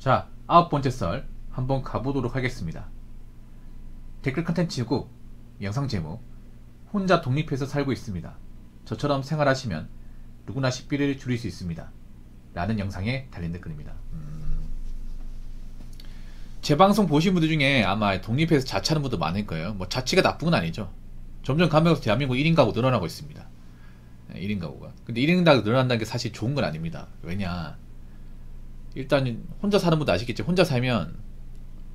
자, 9번째 썰 한번 가보도록 하겠습니다. 댓글 컨텐츠고 영상 제목, 혼자 독립해서 살고 있습니다. 저처럼 생활하시면 누구나 식비를 줄일 수 있습니다. 라는 영상에 달린 댓글입니다. 제 방송 보신 분들 중에 아마 독립해서 자취하는 분도 많을 거예요. 뭐 자취가 나쁜 건 아니죠. 점점 가면서 대한민국 1인 가구 늘어나고 있습니다. 1인 가구가. 근데 1인 가구 늘어난다는 게 사실 좋은 건 아닙니다. 왜냐, 일단 혼자 사는 분도 아시겠죠. 혼자 살면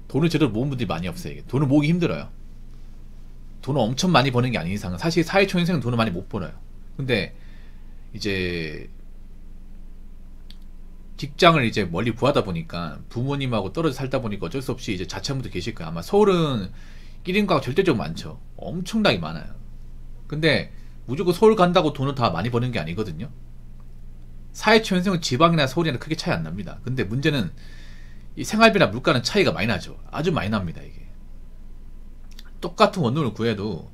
돈을 제대로 모은 분들이 많이 없어요. 이게. 돈을 모으기 힘들어요. 돈을 엄청 많이 버는 게 아닌 이상은 사실 사회초년생은 돈을 많이 못 벌어요. 근데 이제 직장을 이제 멀리 구하다 보니까 부모님하고 떨어져 살다 보니까 어쩔 수 없이 이제 자취한 분도 계실 거예요. 아마 서울은 1인 가구 절대적으로 많죠. 엄청나게 많아요. 근데 무조건 서울 간다고 돈을 다 많이 버는 게 아니거든요. 사회초년생은 지방이나 서울이나 크게 차이 안 납니다. 근데 문제는 이 생활비나 물가는 차이가 많이 나죠. 아주 많이 납니다. 이게 똑같은 원룸을 구해도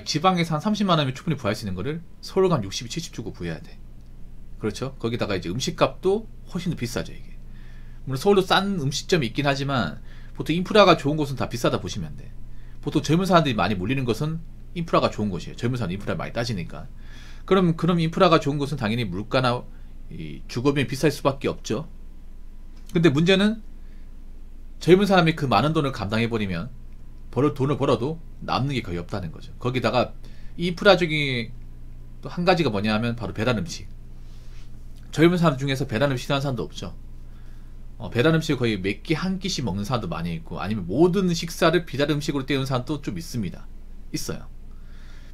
지방에서 한 30만원이면 충분히 구할 수 있는 거를 서울 가면 60, 70 주고 구해야 돼. 그렇죠? 거기다가 이제 음식값도 훨씬 더 비싸죠. 이게 물론 서울도 싼 음식점이 있긴 하지만 보통 인프라가 좋은 곳은 다 비싸다 보시면 돼. 보통 젊은 사람들이 많이 몰리는 것은 인프라가 좋은 곳이에요. 젊은 사람 인프라 많이 따지니까. 그럼 인프라가 좋은 곳은 당연히 물가나 이 주거비는 비쌀 수밖에 없죠. 근데 문제는 젊은 사람이 그 많은 돈을 감당해버리면 돈을 벌어도 남는 게 거의 없다는 거죠. 거기다가 인프라 중에 또 한 가지가 뭐냐 하면 바로 배달 음식. 젊은 사람 중에서 배달 음식 하는 사람도 없죠. 배달 음식을 거의 몇 끼 한 끼씩 먹는 사람도 많이 있고, 아니면 모든 식사를 배달 음식으로 때우는 사람도 좀 있습니다. 있어요.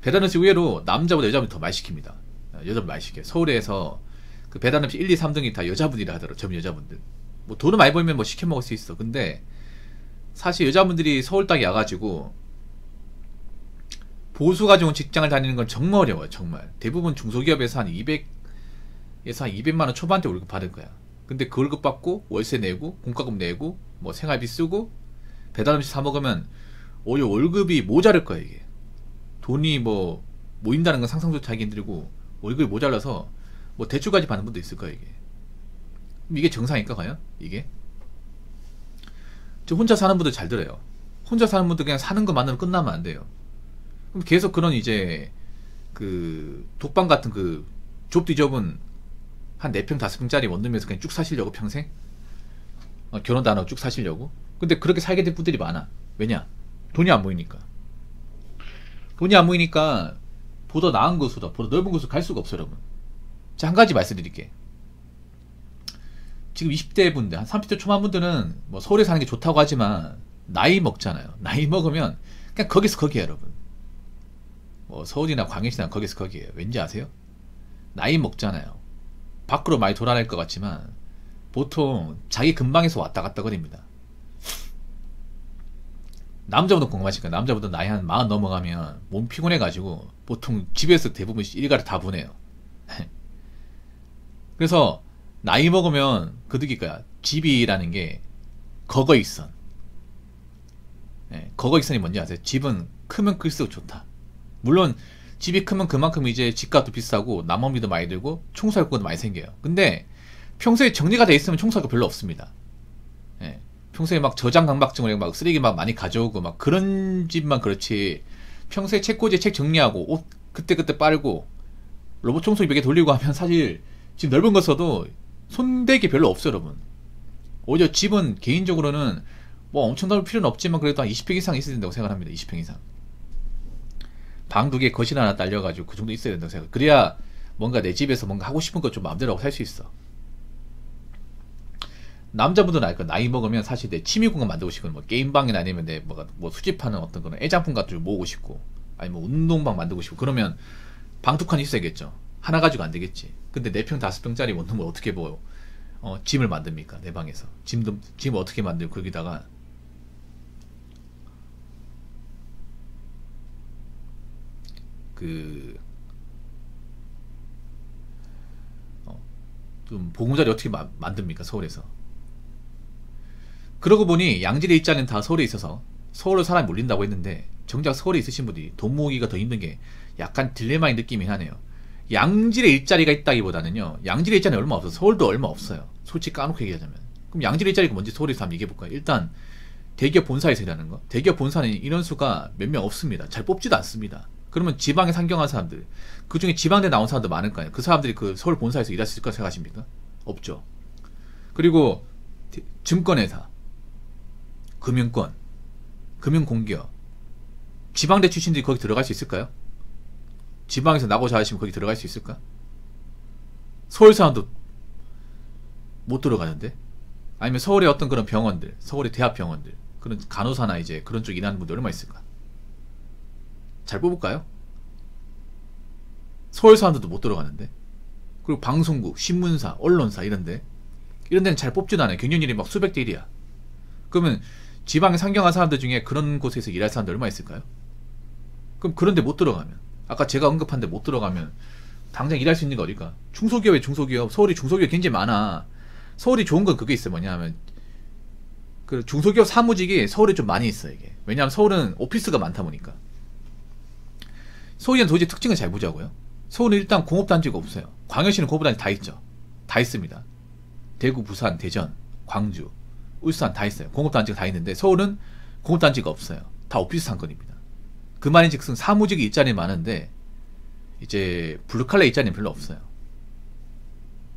배달 음식 의외로 남자보다 여자분이 더 많이 시킵니다. 여자분 많이 시켜요. 서울에서 그 배달 음식 1, 2, 3등이 다 여자분이라 하더라고요. 젊은 여자분들. 뭐 돈을 많이 벌면 뭐 시켜 먹을 수 있어. 근데 사실 여자분들이 서울 땅에 와가지고 보수가 좋은 직장을 다니는 건 정말 어려워요. 정말. 대부분 중소기업에서 한 200에서 한 200만원 초반대 월급 받을 거야. 근데 그 월급 받고 월세 내고 공과금 내고 뭐 생활비 쓰고 배달 음식 사 먹으면 오히려 월급이 모자랄 거야. 이게 돈이 뭐 모인다는 건 상상조차 하기 힘들고 월급이 모자라서 뭐 대출까지 받는 분도 있을 거야. 이게 정상일까 과연? 이게 저 혼자 사는 분들 잘 들어요. 혼자 사는 분들 그냥 사는 것만으로 끝나면 안 돼요. 그럼 계속 그런 이제 그 독방 같은 그 좁디 좁은 한 4평 5평짜리 원룸에서 그냥 쭉 사시려고 평생? 결혼도 안 하고 쭉 사시려고? 근데 그렇게 살게 된 분들이 많아. 왜냐? 돈이 안 모이니까. 돈이 안 모이니까 보다 나은 곳으로, 보다 넓은 곳으로 갈 수가 없어요, 여러분. 자, 한 가지 말씀드릴게. 지금 20대 분들, 한 30대 초반 분들은 뭐 서울에 사는 게 좋다고 하지만 나이 먹잖아요. 나이 먹으면 그냥 거기서 거기에요, 여러분. 뭐 서울이나 광역시나 거기서 거기에요. 왠지 아세요? 나이 먹잖아요. 밖으로 많이 돌아다닐 것 같지만 보통 자기 근방에서 왔다 갔다 거립니다. 남자분도 공감하실 거예요. 남자분도 나이 한 40 넘어가면 몸 피곤해가지고 보통 집에서 대부분 일가를 다 보내요. 그래서 나이 먹으면 그 느낄 거야. 집이라는 게 거거익선. 거거익선이 뭔지 아세요? 집은 크면 클수록 좋다. 물론 집이 크면 그만큼 이제 집값도 비싸고 남원비도 많이 들고 청소할 것도 많이 생겨요. 근데 평소에 정리가 돼 있으면 청소할 거 별로 없습니다. 평소에 막 저장 강박증을 막 쓰레기 막 많이 가져오고 막 그런 집만 그렇지, 평소에 책꽂이에 책 정리하고 옷 그때그때 빨고 로봇 청소기 몇 개 돌리고 하면 사실 집 넓은 거 써도 손대기 별로 없어요, 여러분. 오히려 집은 개인적으로는 뭐 엄청 넓을 필요는 없지만 그래도 한 20평 이상 있어야 된다고 생각합니다. 20평 이상. 방 2개, 거실 하나 딸려가지고 그 정도 있어야 된다고 생각해요. 그래야 뭔가 내 집에서 뭔가 하고 싶은 거 좀 마음대로 하고 살 수 있어. 남자분들은 알 거야. 나이 먹으면 사실 내 취미 공간 만들고 싶고, 뭐 게임방이나 아니면 내 뭐 수집하는 어떤 그런 애장품 같은 걸 모으고 싶고, 아니면 뭐 운동방 만들고 싶고, 그러면 방 2칸 있어야겠죠. 하나 가지고 안 되겠지. 근데 4평 5평짜리 원룸을 어떻게 뭐 짐을 만듭니까? 내 방에서 짐을 어떻게 만들고, 거기다가 좀 보금자리 어떻게 만듭니까? 서울에서. 그러고 보니 양질의 일자리는 다 서울에 있어서 서울로 사람이 몰린다고 했는데, 정작 서울에 있으신 분들이 돈 모으기가 더 힘든 게 약간 딜레마의 느낌이 하네요. 양질의 일자리가 있다기보다는요, 양질의 일자리는 얼마 없어요. 서울도 얼마 없어요. 솔직히 까놓고 얘기하자면. 그럼 양질 일자리가 뭔지 서울에서 한번 얘기해볼까요? 일단 대기업 본사에서 일하는 거. 대기업 본사는 인원수가 몇 명 없습니다. 잘 뽑지도 않습니다. 그러면 지방에 상경한 사람들, 그 중에 지방대 나온 사람도 많을 거아니에요. 그 사람들이 그 서울 본사에서 일할 수 있을 거라 생각하십니까? 없죠. 그리고 증권회사, 금융권, 금융공기업, 지방대 출신들이 거기 들어갈 수 있을까요? 지방에서 나고 자라시면 거기 들어갈 수 있을까? 서울 사람도 못 들어가는데? 아니면 서울의 어떤 그런 병원들, 서울의 대학병원들, 그런 간호사나 이제 그런 쪽 일하는 분들 얼마 있을까? 잘 뽑을까요? 서울 사람들도 못 들어가는데? 그리고 방송국, 신문사, 언론사 이런데? 이런 데는 잘 뽑지도 않아요. 경쟁률이 막 수백 대 1이야. 그러면 지방에 상경한 사람들 중에 그런 곳에서 일할 사람들 얼마 있을까요? 그럼 그런 데 못 들어가면, 아까 제가 언급한 데 못 들어가면 당장 일할 수 있는 게 어딜까? 중소기업에 중소기업, 서울이 중소기업 굉장히 많아. 서울이 좋은 건 그게 있어요. 뭐냐면 그 중소기업 사무직이 서울에 좀 많이 있어 이게. 왜냐하면 서울은 오피스가 많다 보니까. 서울에는 도저히 특징을 잘 보자고요. 서울은 일단 공업단지가 없어요. 광역시는 공업단지 다 있죠. 다 있습니다. 대구, 부산, 대전, 광주, 울산 다 있어요. 공업단지가 다 있는데 서울은 공업단지가 없어요. 다 오피스 상권입니다. 그 말인즉슨 사무직이 있자니 많은데 이제 블루칼라 있자니 별로 없어요.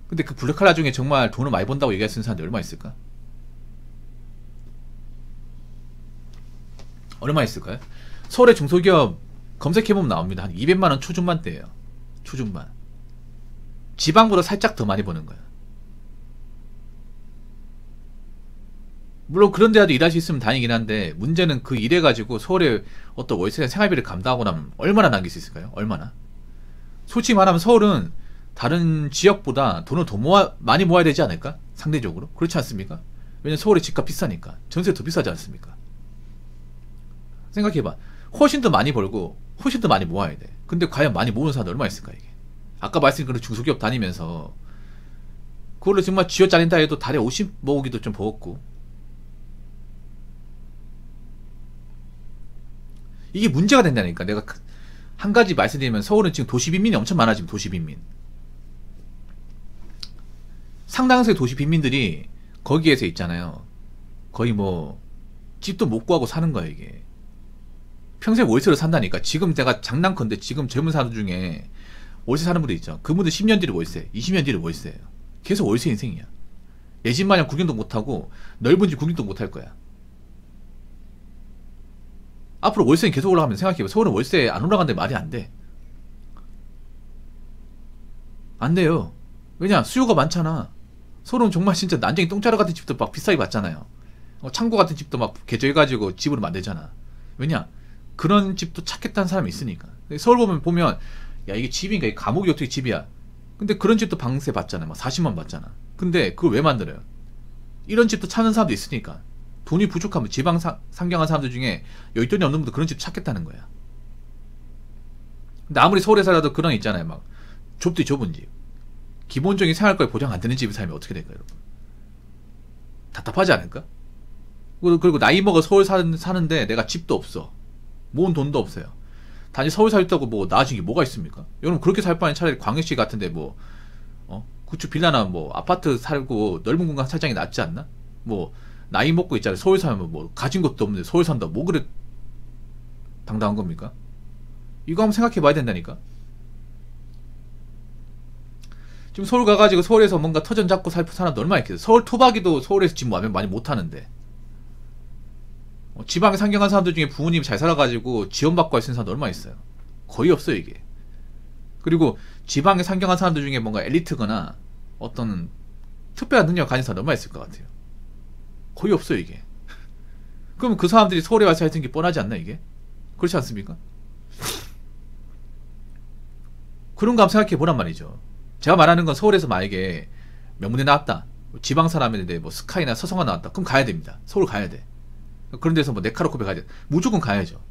근데 그 블루칼라 중에 정말 돈을 많이 번다고 얘기할 수 있는 사람들이 얼마 있을까? 얼마 있을까요? 서울의 중소기업 검색해보면 나옵니다. 한 200만원 초중반대예요. 초중반. 지방보다 살짝 더 많이 버는 거야. 물론 그런 데라도 일할 수 있으면 다행이긴 한데 문제는 그 일해가지고 서울의 어떤 월세 생활비를 감당하고 나면 얼마나 남길 수 있을까요? 얼마나? 솔직히 말하면 서울은 다른 지역보다 돈을 더 많이 모아야 되지 않을까? 상대적으로. 그렇지 않습니까? 왜냐면 서울의 집값 비싸니까. 전세가 더 비싸지 않습니까? 생각해봐. 훨씬 더 많이 벌고 훨씬 더 많이 모아야 돼. 근데 과연 많이 모으는 사람들 얼마 있을까 이게? 아까 말씀드린 그런 중소기업 다니면서 그걸로 정말 쥐어짜린다 해도 달에 50 모으기도 좀 버겁고. 이게 문제가 된다니까. 내가 한 가지 말씀드리면 서울은 지금 도시빈민이 엄청 많아지면 도시빈민. 상당수의 도시빈민들이 거기에서 있잖아요. 거의 뭐 집도 못 구하고 사는 거야 이게. 평생 월세로 산다니까. 지금 내가 장난컨대 지금 젊은 사람들 중에 월세 사는 분들 있죠. 그분들 10년 뒤로 월세, 20년 뒤로 월세예요. 계속 월세 인생이야. 내 집 마냥 구경도 못하고 넓은 집 구경도 못할 거야. 앞으로 월세는 계속 올라가면 생각해봐. 서울은 월세 안 올라간다는 말이 안 돼. 안 돼요. 왜냐? 수요가 많잖아. 서울은 정말 진짜 난쟁이 똥자루 같은 집도 막 비싸게 받잖아요. 창고 같은 집도 막 개조해가지고 집으로 만들잖아. 왜냐? 그런 집도 찾겠다는 사람이 있으니까. 서울 보면 야 이게 집인가? 이게 감옥이 어떻게 집이야? 근데 그런 집도 방세 받잖아. 막 40만 받잖아. 근데 그걸 왜 만들어요? 이런 집도 찾는 사람도 있으니까. 돈이 부족하면 지방 상경한 사람들 중에 여윳돈이 없는 분도 그런 집 찾겠다는 거야. 근데 아무리 서울에 살아도 그런 거 있잖아요. 막 좁디 좁은 집, 기본적인 생활권이 보장 안 되는 집에 살면 어떻게 될까요, 여러분? 답답하지 않을까? 그리고 나이 먹어 서울 사는데 내가 집도 없어, 모은 돈도 없어요. 단지 서울 살다고 뭐 나아진 게 뭐가 있습니까? 여러분 그렇게 살 바엔 차라리 광역시 같은데 뭐 구축 빌라나 뭐 아파트 살고 넓은 공간 살장이 낫지 않나? 뭐 나이 먹고 있잖아요. 서울 살면 뭐 가진 것도 없는데 서울 산다. 뭐 그래 당당한 겁니까? 이거 한번 생각해 봐야 된다니까. 지금 서울 가가지고 서울에서 뭔가 터전 잡고 살 사람도 얼마나 있겠어. 서울 토박이도 서울에서 집 모으면 많이 못하는데. 지방에 상경한 사람들 중에 부모님이 잘 살아가지고 지원받고 할 수 있는 사람도 얼마나 있어요. 거의 없어요 이게. 그리고 지방에 상경한 사람들 중에 뭔가 엘리트거나 어떤 특별한 능력을 가진 사람도 얼마나 있을 것 같아요. 거의 없어요 이게. 그럼 그 사람들이 서울에 와서 할 수 있는 게 뻔하지 않나 이게? 그렇지 않습니까? 그런 거 한번 생각해 보란 말이죠. 제가 말하는 건 서울에서 만약에 명문대 나왔다, 지방 사람인데 뭐 스카이나 서성화 나왔다, 그럼 가야 됩니다. 서울 가야 돼. 그런 데서 뭐 네카로코페 가야 돼. 무조건 가야죠.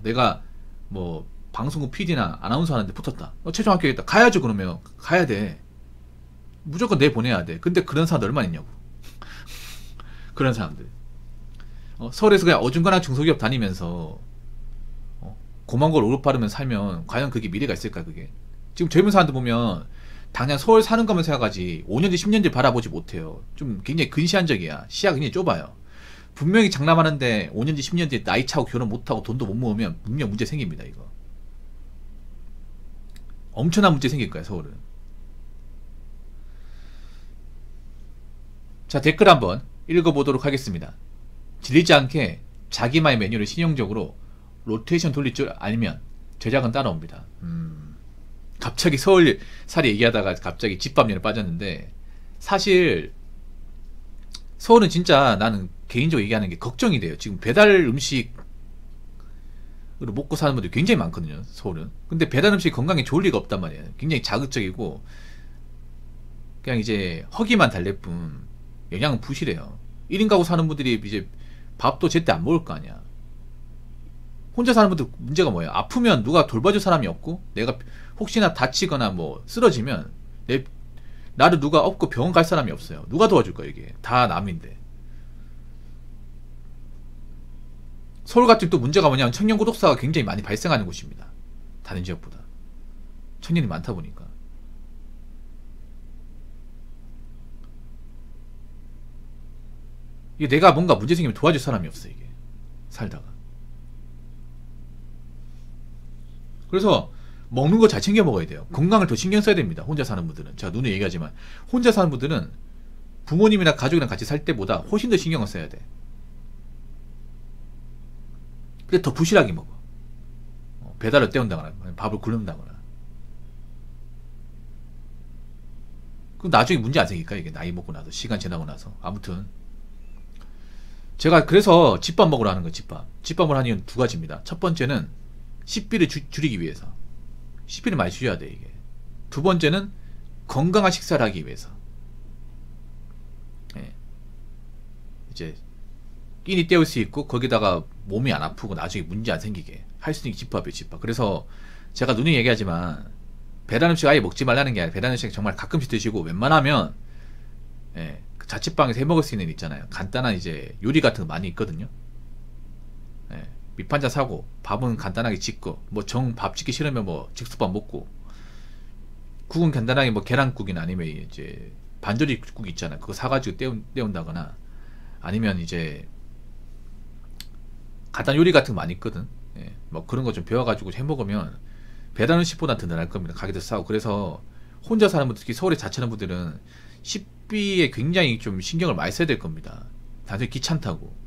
내가 뭐 방송국 PD나 아나운서 하는데 붙었다, 최종 합격했다, 가야죠. 그러면 가야 돼. 무조건 내보내야 돼. 근데 그런 사람들 얼마나 있냐고. 그런 사람들. 서울에서 그냥 어중간한 중소기업 다니면서 고만 걸 오르바르면 살면 과연 그게 미래가 있을까 그게. 지금 젊은 사람들 보면 당장 서울 사는 거면 생각하지 5년 뒤 10년 뒤 바라보지 못해요. 좀 굉장히 근시안적이야. 시야가 굉장히 좁아요. 분명히 장담하는데 5년 뒤 10년 뒤에 나이 차고 결혼 못하고 돈도 못 모으면 분명 문제 생깁니다. 이거 엄청난 문제 생길 거야 서울은. 자, 댓글 한번 읽어보도록 하겠습니다. 질리지 않게 자기만의 메뉴를 신용적으로 로테이션 돌릴 줄 알면 제작은 따라옵니다. 갑자기 서울 살이 얘기하다가 갑자기 집밥 얘기에 빠졌는데, 사실 서울은 진짜 나는 개인적으로 얘기하는 게 걱정이 돼요. 지금 배달 음식으로 먹고 사는 분들이 굉장히 많거든요 서울은. 근데 배달 음식이 건강에 좋을 리가 없단 말이에요. 굉장히 자극적이고 그냥 이제 허기만 달랠 뿐 영양은 부실해요. 1인 가구 사는 분들이 이제 밥도 제때 안 먹을 거 아니야. 혼자 사는 분들 문제가 뭐예요? 아프면 누가 돌봐줄 사람이 없고, 내가 혹시나 다치거나 뭐 쓰러지면 나를 누가 업고 병원 갈 사람이 없어요. 누가 도와줄 거야? 이게 다 남인데. 서울 같은 또 문제가 뭐냐면 청년 고독사가 굉장히 많이 발생하는 곳입니다. 다른 지역보다 청년이 많다 보니까. 이게 내가 뭔가 문제 생기면 도와줄 사람이 없어 이게 살다가. 그래서 먹는 거 잘 챙겨 먹어야 돼요. 건강을 더 신경 써야 됩니다. 혼자 사는 분들은. 제가 눈에 얘기하지만 혼자 사는 분들은 부모님이나 가족이랑 같이 살 때보다 훨씬 더 신경을 써야 돼. 근데 더 부실하게 먹어. 배달을 때운다거나 밥을 굶는다거나. 그럼 나중에 문제 안 생길까? 이게 나이 먹고 나서, 시간 지나고 나서. 아무튼 제가 그래서 집밥 먹으러 하는 거예요. 집밥을 하는 이유는 두 가지입니다. 첫 번째는 식비를 줄이기 위해서. 식비를 많이 줄여야 돼 이게. 두 번째는 건강한 식사를 하기 위해서. 예. 이제 끼니 때울 수 있고 거기다가 몸이 안 아프고 나중에 문제 안 생기게 할 수 있는 게 집밥이에요. 집밥. 그래서 제가 누누이 얘기하지만 배달 음식 아예 먹지 말라는 게 아니라, 배달 음식 정말 가끔씩 드시고 웬만하면 그 자취방에서 해 먹을 수 있는 있잖아요. 간단한 이제 요리 같은 거 많이 있거든요. 밑반찬 사고 밥은 간단하게 짓고, 뭐 정 밥 짓기 싫으면 뭐 즉석밥 먹고, 국은 간단하게 뭐 계란국이나 아니면 이제 반조리국 있잖아요. 그거 사가지고 때운다거나, 아니면 이제 간단 요리 같은 거 많이 있거든. 뭐 그런 거 좀 배워가지고 해 먹으면 배달 음식보다 더 나을 겁니다. 가게도 싸고. 그래서 혼자 사는 분들, 특히 서울에 자취하는 분들은 식비에 굉장히 좀 신경을 많이 써야 될 겁니다. 단순히 귀찮다고.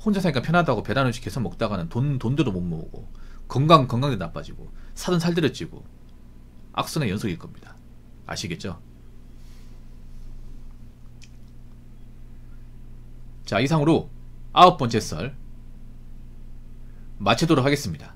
혼자 사니까 편하다고 배달 음식 계속 먹다가는 돈도 못 모으고 건강도 나빠지고 살은 살들어 찌고 악순환의 연속일 겁니다. 아시겠죠? 자, 이상으로 9번째 썰 마치도록 하겠습니다.